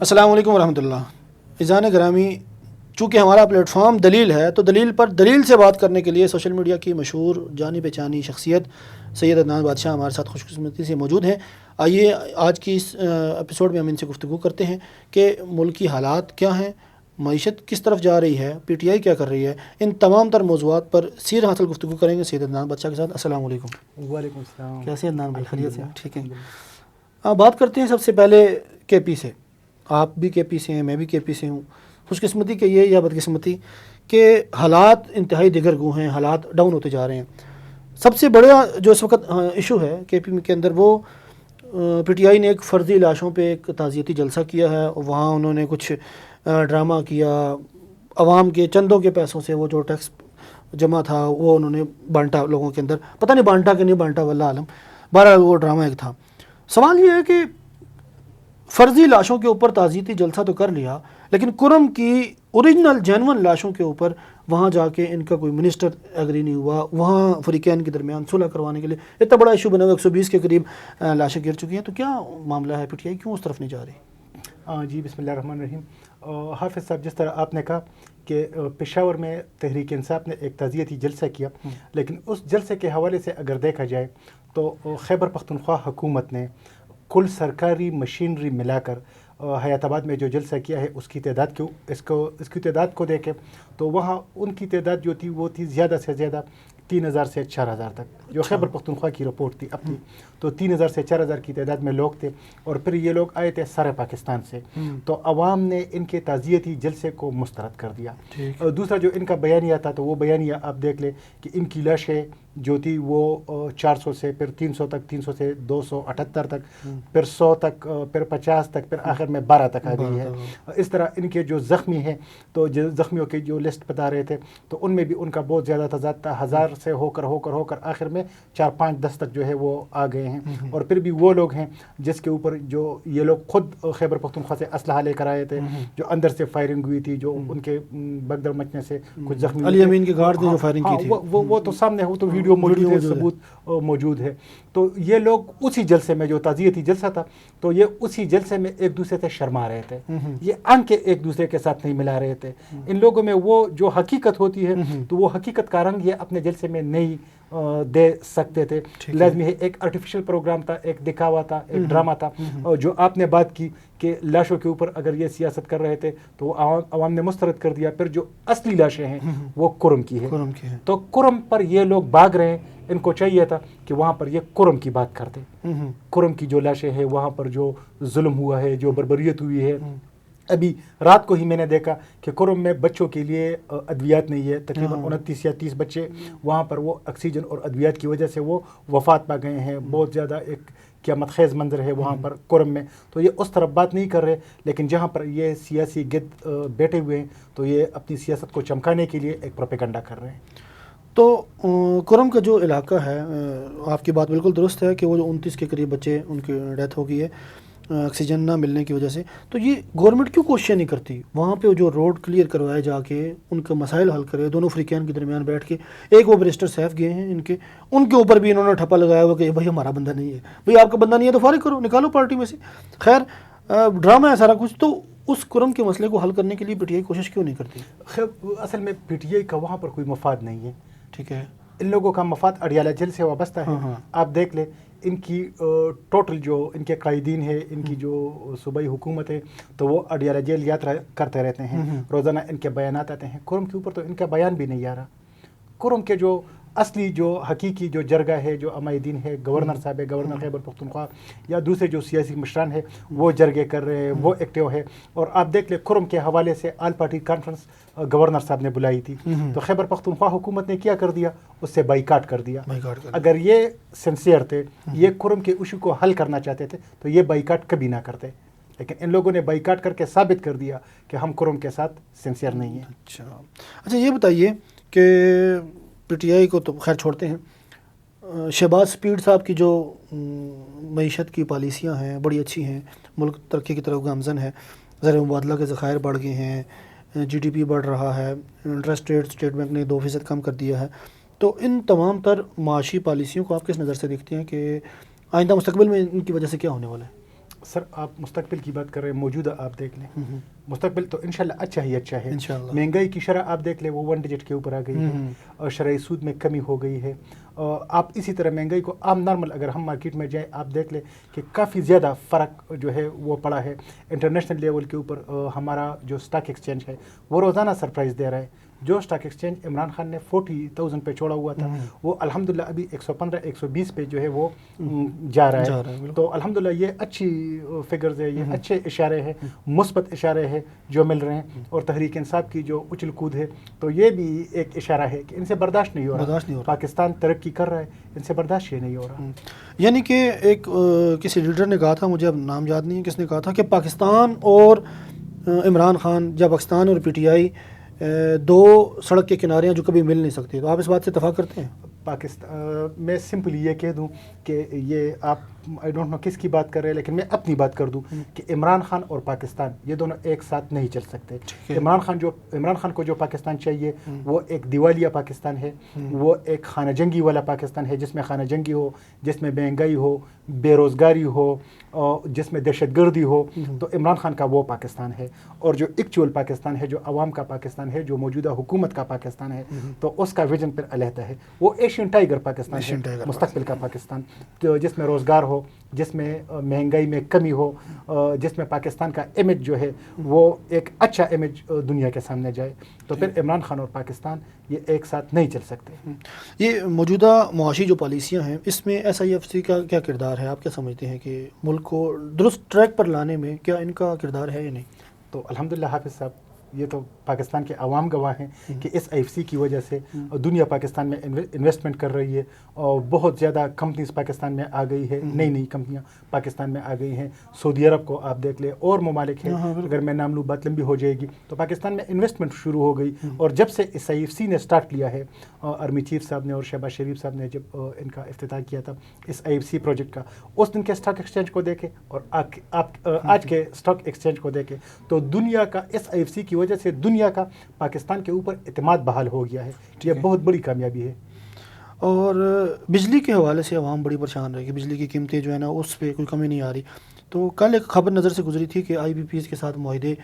السلام علیکم ورحمۃ اللہ. اذان گرامی، چونکہ ہمارا پلیٹ فارم دلیل ہے تو دلیل پر دلیل سے بات کرنے کے لیے سوشل میڈیا کی مشہور جانی پہچانی شخصیت سید عدنان بادشاہ ہمارے ساتھ خوش قسمتی سے موجود ہیں. آئیے آج کی اس ایپیسوڈ میں ہم ان سے گفتگو کرتے ہیں کہ ملکی حالات کیا ہیں، معیشت کس طرف جا رہی ہے، پی ٹی آئی کیا کر رہی ہے. ان تمام تر موضوعات پر سیر حاصل گفتگو کریں گے سید عدنان بادشاہ کے ساتھ. السلام علیکم. وعلیکم السلام. کیسے عدنان بھائی؟ خیریت سے؟ ٹھیک ہے. بات کرتے ہیں سب سے پہلے کے پی سے. آپ بھی کے پی سے ہیں، میں بھی کے پی سے ہوں. خوش قسمتی کہیے یا بدقسمتی کہ حالات انتہائی دیگر گو ہیں، حالات ڈاؤن ہوتے جا رہے ہیں. سب سے بڑا جو اس وقت ایشو ہے کے پی کے اندر، وہ پی ٹی آئی نے ایک فرضی لاشوں پہ ایک تعزیتی جلسہ کیا ہے. وہاں انہوں نے کچھ ڈرامہ کیا، عوام کے چندوں کے پیسوں سے وہ جو ٹیکس جمع تھا وہ انہوں نے بانٹا لوگوں کے اندر. پتہ نہیں بانٹا کہ نہیں بانٹا، واللہ عالم. بہرحال وہ ڈرامہ ایک تھا. سوال یہ ہے کہ فرضی لاشوں کے اوپر تعزیتی جلسہ تو کر لیا، لیکن کرم کی اوریجنل جینون لاشوں کے اوپر وہاں جا کے ان کا کوئی منسٹر ایگری نہیں ہوا. وہاں فریقین کے درمیان صلح کروانے کے لیے اتنا بڑا ایشو بنا ہوا، 120 کے قریب لاشیں گر چکی ہیں. تو کیا معاملہ ہے؟ پی ٹی آئی کیوں اس طرف نہیں جا رہی؟ جی بسم اللہ الرحمن الرحیم. حافظ صاحب، جس طرح آپ نے کہا کہ پشاور میں تحریک انصاف نے ایک تعزیتی جلسہ کیا، لیکن اس جلسے کے حوالے سے اگر دیکھا جائے تو خیبر پختونخوا حکومت نے کل سرکاری مشینری ملا کر حیات آباد میں جو جلسہ کیا ہے اس کی تعداد اس کی تعداد کو دیکھیں تو وہاں ان کی تعداد جو تھی وہ تھی زیادہ سے زیادہ 3000 سے 4000 تک. جو خیبر پختونخوا کی رپورٹ تھی اپنی، تو 3000 سے 4000 کی تعداد میں لوگ تھے. اور پھر یہ لوگ آئے تھے سارے پاکستان سے. تو عوام نے ان کے تعزیتی جلسے کو مسترد کر دیا. دوسرا جو ان کا بیانیہ تھا تو وہ بیانیہ آپ دیکھ لیں کہ ان کی لاشیں جو تھی وہ 400 سے پھر 300 تک، 300 سے 278 تک، پھر 100 تک، پھر 50 تک، پھر آخر میں 12 تک آ گئی ہے. اس طرح ان کے جو زخمی ہیں تو زخمیوں کی جو لسٹ بتا رہے تھے تو ان میں بھی ان کا بہت زیادہ تضاد تھا. 1000 سے ہو کر آخر میں 4 5 10 تک جو ہے وہ آ گئے ہیں. اور پھر بھی وہ لوگ ہیں جس کے اوپر جو یہ لوگ خود خیبر پختونخوا سے اسلحہ لے کر آئے تھے، جو اندر سے فائرنگ ہوئی تھی، جو ان کے بگدڑ مچنے سے کچھ زخمی علی امین کے گارڈ نے جو فائرنگ کی تھی وہ تو سامنے ہو، تو ویڈیو موجود ہے، ثبوت موجود ہے. تو یہ لوگ اسی جلسے میں جو تعزیتی جلسہ تھا تو یہ اسی جلسے میں ایک دوسرے سے شرما رہے تھے. یہ آنکھیں ایک دوسرے کے ساتھ نہیں ملا رہے تھے. ان لوگوں میں وہ جو حقیقت ہوتی ہے تو وہ حقیقت کا رنگ یہ اپنے جلسے میں نہیں دے سکتے تھے. لازمی ہے ایک آرٹیفیشل پروگرام تھا، ایک دکھاوا تھا، ایک ڈرامہ تھا. جو آپ نے بات کی کہ لاشوں کے اوپر اگر یہ سیاست کر رہے تھے تو وہ عوام نے مسترد کر دیا. پھر جو اصلی لاشیں ہیں وہ کرم کی ہے. تو کرم پر یہ لوگ بھاگ رہے ہیں. ان کو چاہیے تھا کہ وہاں پر یہ کرم کی بات کرتے. کرم کی جو لاشیں ہیں، وہاں پر جو ظلم ہوا ہے، جو بربریت ہوئی ہے. ابھی رات کو ہی میں نے دیکھا کہ کرم میں بچوں کے لیے ادویات نہیں ہے. تقریباً 29 یا 30 بچے وہاں پر وہ آکسیجن اور ادویات کی وجہ سے وہ وفات پا گئے ہیں. بہت زیادہ ایک قیامت خیز منظر ہے وہاں پر کرم میں. تو یہ اس طرف بات نہیں کر رہے، لیکن جہاں پر یہ سیاسی گد بیٹھے ہوئے ہیں تو یہ اپنی سیاست کو چمکانے کے لیے ایک پروپیگنڈا کر رہے ہیں. تو کرم کا جو علاقہ ہے، آپ کی بات بالکل درست ہے کہ وہ جو 29 کے قریب بچے ان کی ڈیتھ ہو گئی ہے آکسیجن نہ ملنے کی وجہ سے. تو یہ گورنمنٹ کیوں کوششیں نہیں کرتی وہاں پہ جو روڈ کلیئر کروائے جا کے ان کا مسائل حل کرے؟ دونوں فریقین کے درمیان بیٹھ کے ایک وہ بیرسٹر سیف گئے ہیں ان کے اوپر بھی انہوں نے ٹھپا لگایا ہوا کہ بھائی ہمارا بندہ نہیں ہے. بھائی آپ کا بندہ نہیں ہے تو فارغ کرو، نکالو پارٹی میں سے. خیر ڈرامہ ہے سارا کچھ. تو اس کرم کے مسئلے کو حل کرنے کے لیے پی ٹی آئی کوشش کیوں نہیں کرتی؟ اصل میں پی ٹی آئی کا وہاں پر کوئی مفاد نہیں ہے. ٹھیک ہے، ان لوگوں کا مفاد اڈیالہ جیل سے وابستہ ہے. آپ دیکھ لیں ان کی ٹوٹل جو ان کے قائدین ہے، ان کی جو صوبائی حکومت ہے تو وہ اڈیالہ جیل یاترا کرتے رہتے ہیں. روزانہ ان کے بیانات آتے ہیں. کرم کے اوپر تو ان کا بیان بھی نہیں آ رہا. کرم کے جو اصلی جو حقیقی جو جرگہ ہے، جو عمائدین ہے، گورنر صاحب ہے، گورنر خیبر پختونخوا یا دوسرے جو سیاسی مشران ہے، وہ جرگے کر رہے ہیں، وہ ایکٹیو ہے. اور آپ دیکھ لیں کرم کے حوالے سے آل پارٹی کانفرنس گورنر صاحب نے بلائی تھی تو خیبر پختونخوا حکومت نے کیا کر دیا؟ اس سے بائیکاٹ کر دیا. اگر یہ سنسیئر تھے، یہ کرم کے ایشو کو حل کرنا چاہتے تھے تو یہ بائیکاٹ کبھی نہ کرتے. لیکن ان لوگوں نے بائیکاٹ کر کے ثابت کر دیا کہ ہم کرم کے ساتھ سنسیئر نہیں ہیں. اچھا یہ بتائیے کہ پی ٹی آئی کو تو خیر چھوڑتے ہیں، شہباز سپیڈ صاحب کی جو معیشت کی پالیسیاں ہیں بڑی اچھی ہیں، ملک ترقی کی طرف گامزن ہے، زر مبادلہ کے ذخائر بڑھ گئے ہیں، جی ڈی پی بڑھ رہا ہے، انٹرسٹ ریٹ اسٹیٹ بینک نے 2% کم کر دیا ہے. تو ان تمام تر معاشی پالیسیوں کو آپ کس نظر سے دیکھتے ہیں کہ آئندہ مستقبل میں ان کی وجہ سے کیا ہونے والا ہے؟ سر آپ مستقبل کی بات کر رہے ہیں، موجودہ آپ دیکھ لیں، مستقبل تو انشاءاللہ اچھا ہی اچھا ہے. انشاءاللہ. مہنگائی کی شرح آپ دیکھ لیں وہ 1 ڈیجٹ کے اوپر آ گئی ہے، اور شرح سود میں کمی ہو گئی ہے. آپ اسی طرح مہنگائی کو عام نارمل اگر ہم مارکیٹ میں جائیں آپ دیکھ لیں کہ کافی زیادہ فرق جو ہے وہ پڑا ہے. انٹرنیشنل لیول کے اوپر ہمارا جو اسٹاک ایکسچینج ہے وہ روزانہ سرپرائز دے رہا ہے. جو اسٹاک ایکسچینج عمران خان نے 40,000 پہ چھوڑا ہوا تھا وہ الحمدللہ ابھی 115 120 پہ جو ہے وہ جا رہا ہے. تو الحمدللہ یہ اچھی فگرز ہے، یہ اچھے اشارے ہیں، مثبت اشارے ہیں جو مل رہے ہیں. اور تحریک انصاف کی جو اچھل کود ہے تو یہ بھی ایک اشارہ ہے کہ ان سے برداشت نہیں ہو رہا. پاکستان ترقی کر رہا ہے، ان سے برداشت یہ نہیں ہو رہا. یعنی کہ ایک کسی لیڈر نے کہا تھا، مجھے اب نام یاد نہیں ہے کس نے کہا تھا، کہ پاکستان اور عمران خان یا پاکستان اور پی ٹی آئی دو سڑک کے کنارے ہیں جو کبھی مل نہیں سکتے. تو آپ اس بات سے اتفاق کرتے ہیں؟ پاکستان میں سمپلی یہ کہہ دوں کہ یہ آپ آئی ڈونٹ نو کس کی بات کر رہے ہیں، لیکن میں اپنی بات کر دوں کہ عمران خان اور پاکستان یہ دونوں ایک ساتھ نہیں چل سکتے. عمران خان کو جو پاکستان چاہیے وہ ایک دیوالیہ پاکستان ہے، وہ ایک خانہ جنگی والا پاکستان ہے جس میں خانہ جنگی ہو، جس میں مہنگائی ہو، بے روزگاری ہو، جس میں دہشت گردی ہو. تو عمران خان کا وہ پاکستان ہے. اور جو ایکچوئل پاکستان ہے، جو عوام کا پاکستان ہے، جو موجودہ حکومت کا پاکستان ہے، تو اس کا ویژن پھر علیحدہ ہے. وہ ایشین ٹائیگر پاکستان ہے، مستقبل کا پاکستان، جس میں روزگار ہو، جس میں مہنگائی میں کمی ہو، جس میں پاکستان کا امیج جو ہے وہ ایک اچھا امیج دنیا کے سامنے جائے. تو پھر عمران خان اور پاکستان یہ ایک ساتھ نہیں چل سکتے. یہ موجودہ معاشی جو پالیسیاں ہیں اس میں ایس آئی ایف سی کا کیا کردار ہے؟ آپ کیا سمجھتے ہیں کہ ملک کو درست ٹریک پر لانے میں کیا ان کا کردار ہے یا نہیں؟ تو الحمدللہ حافظ صاحب، یہ تو پاکستان کے عوام گواہ ہیں کہ اس آئی ایف سی کی وجہ سے دنیا پاکستان میں انویسٹمنٹ کر رہی ہے، اور بہت زیادہ کمپنیز پاکستان میں آ گئی ہے، نئی کمپنیاں پاکستان میں آ گئی ہیں. سعودی عرب کو آپ دیکھ لیں، اور ممالک ہیں، اگر میں نام لوں بات لمبی ہو جائے گی. تو پاکستان میں انویسٹمنٹ شروع ہو گئی. اور جب سے اس آئی ایف سی نے اسٹارٹ کیا ہے، آرمی چیف صاحب نے اور شہباز شریف صاحب نے جب ان کا افتتاح کیا تھا اس آئی ایف سی پروجیکٹ کا، اس دن کے اسٹاک ایکسچینج کو دیکھیں اور آج کے اسٹاک ایکسچینج کو دیکھیں تو دنیا کا اس آئی ایف سی کی وجہ سے دنیا کا پاکستان کے اوپر اعتماد بحال ہو گیا ہے. یہ بہت بڑی کامیابی ہے. اور بجلی کے حوالے سے عوام بڑی پریشان رہے گی. بجلی کی قیمتیں جو ہے نا اس پہ کوئی کمی نہیں آ رہی. تو کل ایک خبر نظر سے گزری تھی کہ آئی پی پیز کے ساتھ معاہدے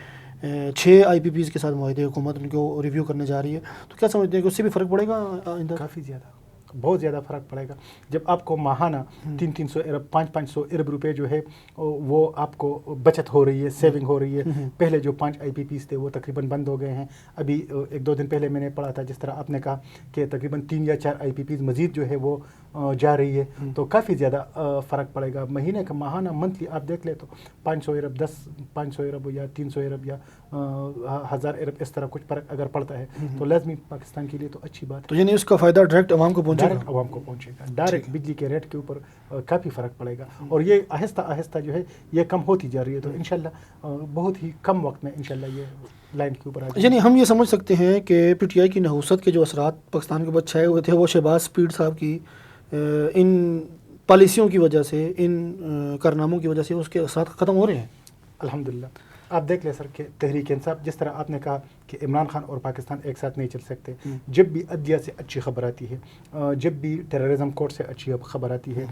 6 آئی پی پیز کے ساتھ معاہدے حکومت ان کو ریویو کرنے جا رہی ہے. تو کیا سمجھتے ہیں کہ اس سے بھی فرق پڑے گا آئندہ؟ کافی زیادہ، بہت زیادہ فرق پڑے گا. جب آپ کو ماہانہ 300 ارب 500 ارب روپے جو ہے وہ آپ کو بچت ہو رہی ہے، سیونگ ہو رہی ہے. پہلے جو 5 آئی پی پیز تھے وہ تقریباً بند ہو گئے ہیں. ابھی 1-2 دن پہلے میں نے پڑھا تھا جس طرح آپ نے کہا کہ تقریباً 3 یا 4 آئی پی پیز مزید جو ہے وہ جا رہی ہے. تو کافی زیادہ فرق پڑے گا. مہینے کا ماہانہ منتھلی آپ دیکھ لیں تو 500 ارب 500 ارب یا 300 ارب یا 1000 ارب اس طرح کچھ فرق اگر پڑتا ہے تو لازمی پاکستان کے لیے تو اچھی بات ہے. تو یعنی اس کا فائدہ ڈائریکٹ عوام کو ڈائریکٹ عوام کو پہنچے گا. ڈائریکٹ بجلی کے ریٹ کے اوپر کافی فرق پڑے گا. اور یہ آہستہ آہستہ جو ہے یہ کم ہوتی جا رہی ہے. تو انشاءاللہ بہت ہی کم وقت میں انشاءاللہ یہ لائن کے اوپر آ جائے. یعنی ہم یہ سمجھ سکتے ہیں کہ پی ٹی آئی کی نحوست کے جو اثرات پاکستان کے اوپر چھائے ہوئے تھے وہ شہباز پیر صاحب کی ان پالیسیوں کی وجہ سے، ان کارناموں کی وجہ سے اس کے اثرات ختم ہو رہے ہیں. الحمدللہ آپ دیکھ لیں سر کہ تحریک انصاف، جس طرح آپ نے کہا کہ عمران خان اور پاکستان ایک ساتھ نہیں چل سکتے. جب بھی عدلیہ سے اچھی خبر آتی ہے، جب بھی ٹیررزم کورٹ سے اچھی خبر آتی ہے،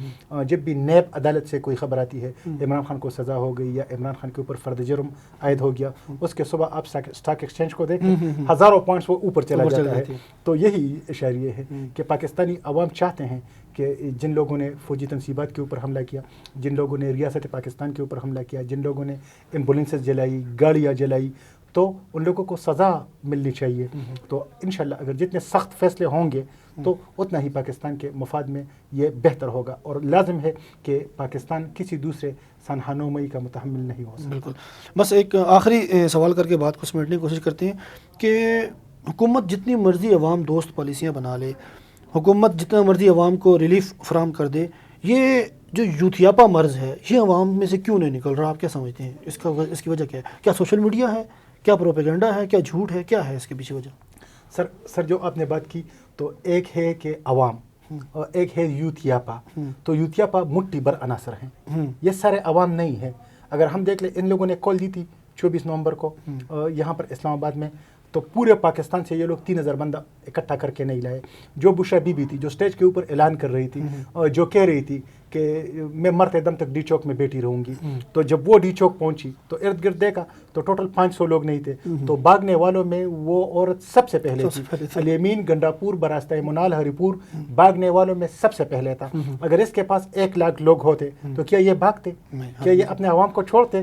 جب بھی نیب عدالت سے کوئی خبر آتی ہے، عمران خان کو سزا ہو گئی یا عمران خان کے اوپر فرد جرم عائد ہو گیا، اس کے صبح آپ اسٹاک ایکسچینج کو دیکھیں ہزاروں پوائنٹس وہ اوپر چلا جاتا ہے. تو یہی اشاریہ ہے کہ پاکستانی عوام چاہتے ہیں کہ جن لوگوں نے فوجی تنصیبات کے اوپر حملہ کیا، جن لوگوں نے ریاست پاکستان کے اوپر حملہ کیا، جن لوگوں نے ایمبولینسز جلائی، گاڑیاں جلائی، تو ان لوگوں کو سزا ملنی چاہیے. تو انشاءاللہ اگر جتنے سخت فیصلے ہوں گے تو اتنا ہی پاکستان کے مفاد میں یہ بہتر ہوگا. اور لازم ہے کہ پاکستان کسی دوسرے سانحانومئی کا متحمل نہیں ہو سکتا. بالکل. بس ایک آخری سوال کر کے بات کو سمیٹنے کی کوشش کرتے ہیں کہ حکومت جتنی مرضی عوام دوست پالیسیاں بنا لے، حکومت جتنا مرضی عوام کو ریلیف فراہم کر دے، یہ جو یوتھیاپا مرض ہے یہ عوام میں سے کیوں نہیں نکل رہا؟ آپ کیا سمجھتے ہیں اس کی وجہ کیا ہے؟ کیا سوشل میڈیا ہے، کیا پروپیگنڈا ہے، کیا جھوٹ ہے، کیا ہے اس کے پیچھے وجہ؟ سر جو آپ نے بات کی تو ایک ہے کہ عوام اور ایک ہے یوتھیاپا. تو یوتھیاپا مٹھی بھر عناصر ہیں، یہ سارے عوام نہیں ہیں. اگر ہم دیکھ لیں ان لوگوں نے کال دی تھی 24 نومبر کو یہاں پر اسلام آباد میں، تو پورے پاکستان سے یہ لوگ 3000 بندہ اکٹھا کر کے نہیں لائے. جو بشرا بی بی تھی جو سٹیج کے اوپر اعلان کر رہی تھی، جو کہہ رہی تھی کہ میں مرتے دم تک ڈی چوک میں بیٹھی رہوں گی. تو جب وہ ڈی چوک پہنچی تو ارد گرد دیکھا تو ٹوٹل 500 لوگ نہیں تھے. تو بھاگنے والوں میں وہ عورت سب سے پہلے تھی. الیمین گنڈاپور براستہ منال ہری پور بھاگنے والوں میں سب سے پہلے تھا. اگر اس کے پاس 1 لاکھ لوگ ہوتے تو کیا یہ بھاگتے؟ کیا یہ اپنے عوام کو چھوڑتے؟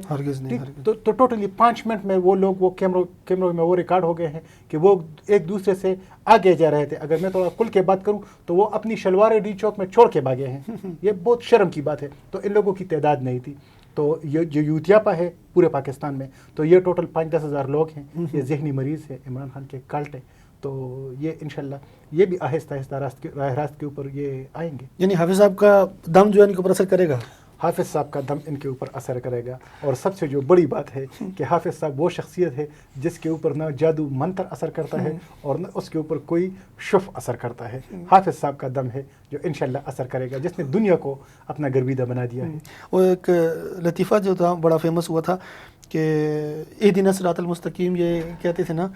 تو ٹوٹلی 5 منٹ میں وہ لوگ وہ کیمروں میں وہ ریکارڈ ہو گئے ہیں کہ وہ ایک دوسرے سے آگے جا رہے تھے. اگر میں تھوڑا کھل کے بات کروں تو وہ اپنی شلواریں ڈی چوک میں چھوڑ کے بھاگے ہیں. یہ بہت شرم کی بات ہے. تو ان لوگوں کی تعداد نہیں تھی. تو یہ جو یوتیاپا ہے پورے پاکستان میں تو یہ ٹوٹل 5-10 ہزار لوگ ہیں. یہ ذہنی مریض ہے، عمران خان کے کلٹ ہے. تو یہ انشاءاللہ یہ بھی آہستہ آہستہ راہ راست کے اوپر یہ آئیں گے. یعنی حافظ صاحب کا دم جو ہے ان کے اوپر اثر کرے گا. حافظ صاحب کا دم ان کے اوپر اثر کرے گا. اور سب سے جو بڑی بات ہے کہ حافظ صاحب وہ شخصیت ہے جس کے اوپر نہ جادو منتر اثر کرتا ہے اور نہ اس کے اوپر کوئی شف اثر کرتا ہے. حافظ صاحب کا دم ہے جو انشاءاللہ اثر کرے گا، جس نے دنیا کو اپنا گرویدہ بنا دیا ہے. وہ ایک لطیفہ جو تھا بڑا فیمس ہوا تھا کہ اہدنا الصراط المستقیم، یہ کہتے تھے نا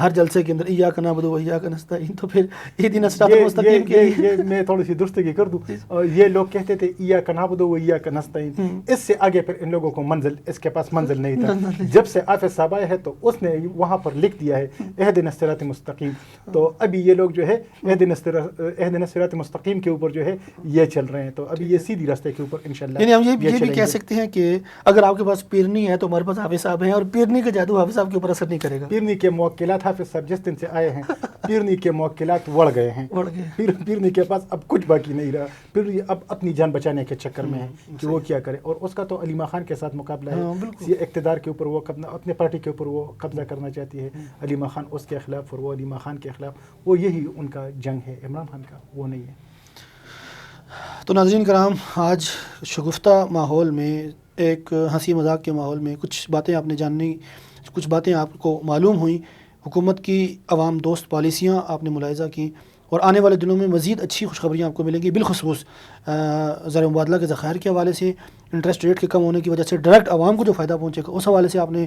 ہر جلسے کے اندر ایاک نعبد و ایاک نستعین. تو پھر اہدنا الصراط المستقیم کے یہ میں تھوڑی سی درستگی کر دوں. یہ لوگ کہتے تھے ایاک نعبد و ایاک نستعین. اس سے آگے پھر ان لوگوں کو اس کے پاس منزل نہیں تھا. جب سے حافظ صاحب آئے ہیں تو اس نے وہاں پر لکھ دیا ہے اہدنا الصراط المستقیم. تو ابھی یہ لوگ جو ہے اہدنا الصراط المستقیم کے اوپر جو ہے یہ چل رہے ہیں. تو ابھی یہ سیدھی راستے کے اوپر انشاءاللہ. یعنی ہم یہ بھی کہہ سکتے ہیں کہ اگر آپ کے پاس پیرنی ہے تو ہمارے پاس حافظ صاحب ہیں، اور پیرنی کا جادو حافظ صاحب کے اوپر اثر نہیں کرے گا. پیرنی کے موکلات حافظ صاحب جس دن سے آئے ہیں پیرنی کے موکلات وڑ گئے ہیں. پیرنی کے پاس اب کچھ باقی نہیں رہا. پیرنی اب اپنی جان بچانے کے چکر میں ہے کہ وہ کیا کرے. اور اس کا تو علیمہ خان کے ساتھ مقابلہ ہے. یہ اقتدار کے اوپر وہ اپنے پارٹی کے اوپر وہ قبضہ کرنا چاہتی ہے. علیمہ خان اس کے خلاف اور وہ علیمہ خان کے خلاف. وہ یہی ان کا جنگ ہے. عمران خان کا وہ نہیں ہے. تو ناظرین کرام، آج شگفتہ ماحول میں، ایک ہنسی مذاق کے ماحول میں کچھ باتیں آپ نے جاننی، کچھ باتیں آپ کو معلوم ہوئیں. حکومت کی عوام دوست پالیسیاں آپ نے ملاحظہ کی، اور آنے والے دنوں میں مزید اچھی خوشخبریاں آپ کو ملیں گی، بالخصوص زر مبادلہ کے ذخائر کے حوالے سے، انٹرسٹ ریٹ کے کم ہونے کی وجہ سے ڈائریکٹ عوام کو جو فائدہ پہنچے گا اس حوالے سے آپ نے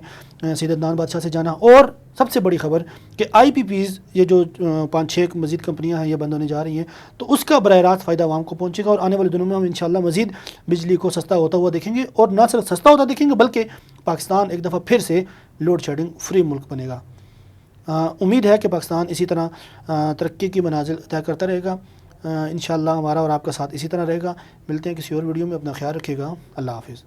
سید عدنان بادشاہ سے جانا. اور سب سے بڑی خبر کہ آئی پی پیز، یہ جو 5-6 مزید کمپنیاں ہیں یہ بند ہونے جا رہی ہیں، تو اس کا براہ راست فائدہ عوام کو پہنچے گا. اور آنے والے دنوں میں ہم انشاءاللہ مزید بجلی کو سستا ہوتا ہوا دیکھیں گے، اور نہ صرف سستا ہوتا دیکھیں گے بلکہ پاکستان ایک دفعہ پھر سے لوڈ شیڈنگ فری ملک بنے گا. امید ہے کہ پاکستان اسی طرح ترقی کی منازل طے کرتا رہے گا. انشاءاللہ ہمارا اور آپ کا ساتھ اسی طرح رہے گا. ملتے ہیں کسی اور ویڈیو میں. اپنا خیال رکھیے گا. اللہ حافظ.